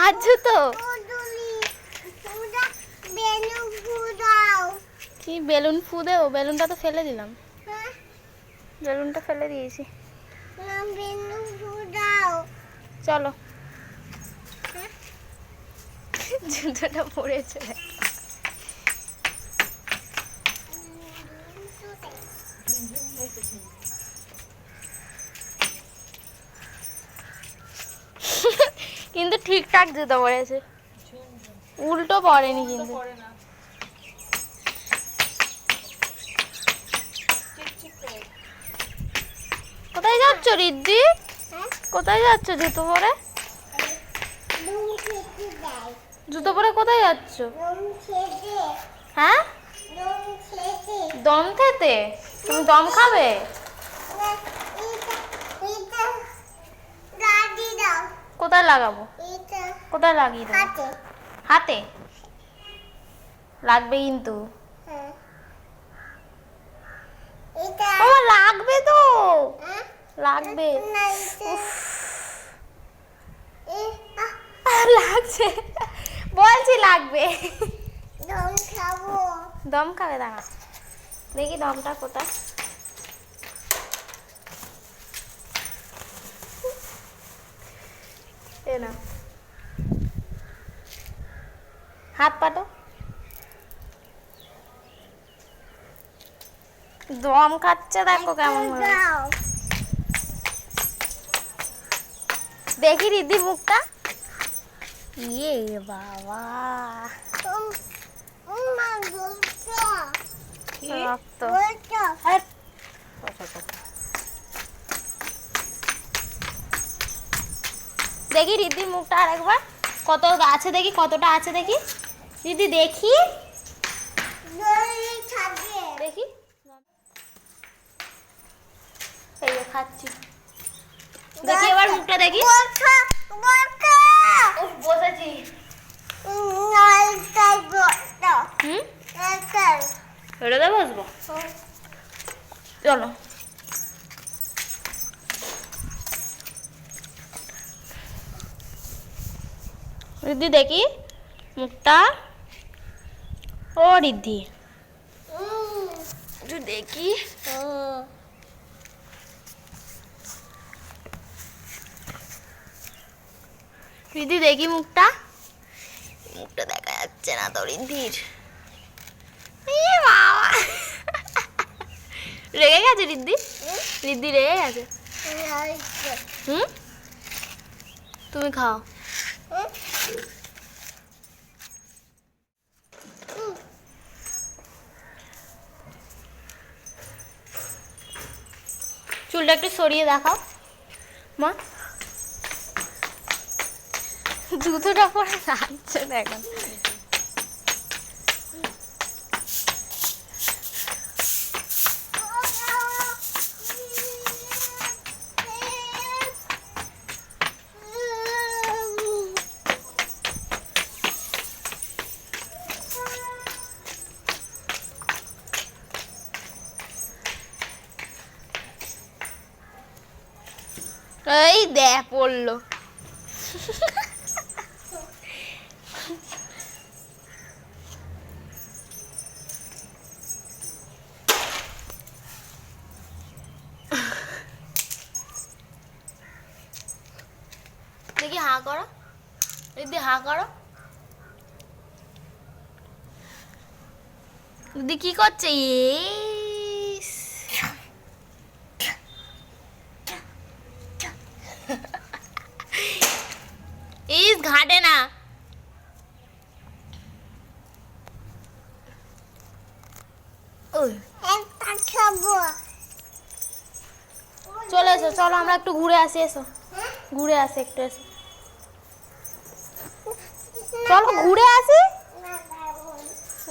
কার জুতো? কি বেলুন ফু দেও? বেলুনটা তো ফেলে দিলাম। বেলুনটা ফেলে দিয়েছি। চলো। জুতোটা পড়েছে। কিন্তু ঠিকঠাক জুতো পড়েছে, উল্টো পড়েনি কিন্তু। কোথায় যাচ্ছ রিদ্ধি? কোথায় যাচ্ছ জুতো পরে? জুতো পরে কোথায় যাচ্ছ? হ্যাঁ, দম খেতে। তুমি দম খাবে? কোথায় লাগাবো? কোথায় লাগিয়ে দেবো? হাতে লাগবে কিন্তু। ও লাগবে তো, লাগবে। লাগছে, বলছি লাগবে। দম খাবে? দাঁড়া দেখি দমটা কোথায়। এ না, হাত পাতো। দম খাচ্ছে দেখো কেমন ভাবে। দেখি রিদ্ধির মুখটা। ইয়ে বাবা, রক্ত। দেখি রিদ্ধির মুখটা আরেকবার, কত আছে দেখি, কতটা আছে দেখি রিদ্ধি, দেখি দেখি। এই যে খাচ্ছি, দেখি এবার মুখটা দেখি। বসেছি। এটাতে বসবো, চলো। রিদ্ধি দেখি মুখটা। ও রিদ্ধি একটু দেখি। রিদ্ধি দেখি মুখটা। মুখটা দেখা যাচ্ছে না তো রিদ্ধির। বাবা, রেগে গেছে রিদ্ধি? রিদ্ধি রেগে গেছে? হুম, তুমি খাও। চুলটা একটু সরিয়ে দেখাও মা। জুতোটা পরে যাচ্ছে দেখো। এই দে পড়লো। দেখি হাঁ করো দিদি, হাঁ করো। দিদি কি করছে? ইস ঘাটে না। চলে এসো, চলো আমরা একটু ঘুরে আসি। এসো ঘুরে আসি, একটু এসো, চলো ঘুরে আসি।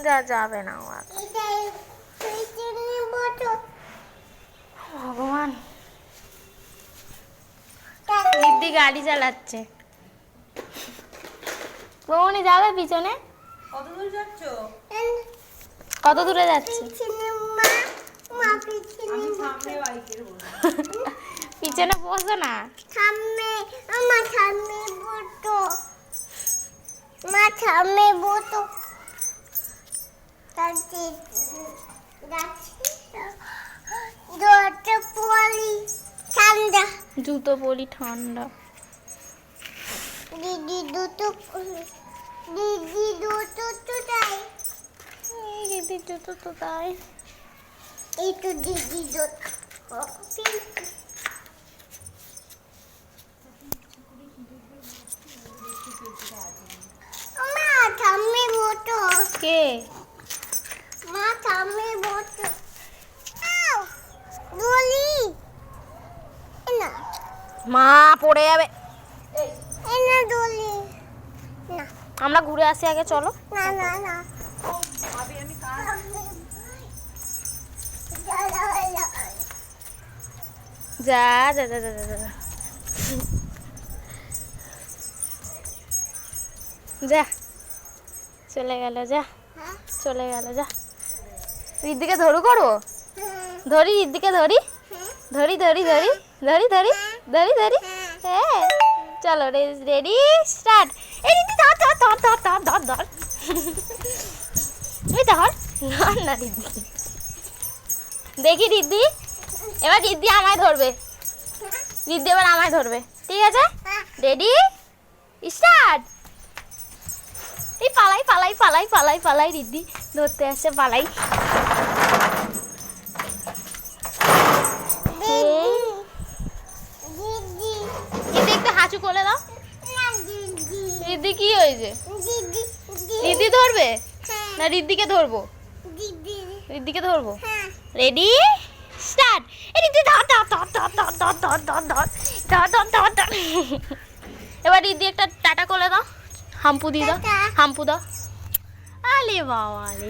যা যাবে না ভগবান। দিদি গাড়ি চালাচ্ছে। বৌনি যাবে পিছনে? কত দূর যাচ্ছ? কত দূরে যাচ্ছি? পিছনে বসো না। আমি বতো তাতে জুতো পরি ঠান্ডা জুতো পরি ঠান্ডা। দিদি দুটো দিদি দুটো তো তাই দিদির জুতো তো তাই। এই তো দিদি দুটো মা থামে বতো কে? মা থামে বতো বলি না মা পড়ে যাবে। এনা দলি না আমরা ঘুরে আসি আগে, চলো। না না না যা যা যা যা যা যা। যা চলে গেল, যা চলে গেল, যা। রিদ্দিকে ধরু করবো, ধরি রিদ্দিকে ধরি ধরি ধরি ধরি ধরি ধরি ধরি ধরি। হ্যাঁ চলো, রেডি স্টার্ট। এই রিদ্দি ধর ধর ধর ধর ধর ধর ধর। এই ধর ধর না রিদ্দি। দেখি রিদ্দি, এবার রিদ্দি আমায় ধরবে, রিদ্দি এবার আমায় ধরবে, ঠিক আছে? Ready start. এই পালাই পালাই পালাই পালাই পালাই, রিদ্দি ধরতে আসছে, পালাই। দিদি রিদ্দি একটু হাঁচু করে দাও। না দিদি রিদ্দি কি হয়েছে? দিদি রিদ্দি ধরবে না রিদ্দিকে ধরবো? দিদি রিদ্দিকে ধরবো। হ্যাঁ রেডি স্টার্ট। এই রিদ্দি ধর ধর ধর ধর ধর ধর ধর ধর ধর ধর ধর ধর ধর। এবার রিদ্দি একটা টাটা করে দাও, হাম্পু দিয়ে দাও, টাটা। হাম্পু দাও। আলে বাবা আলে।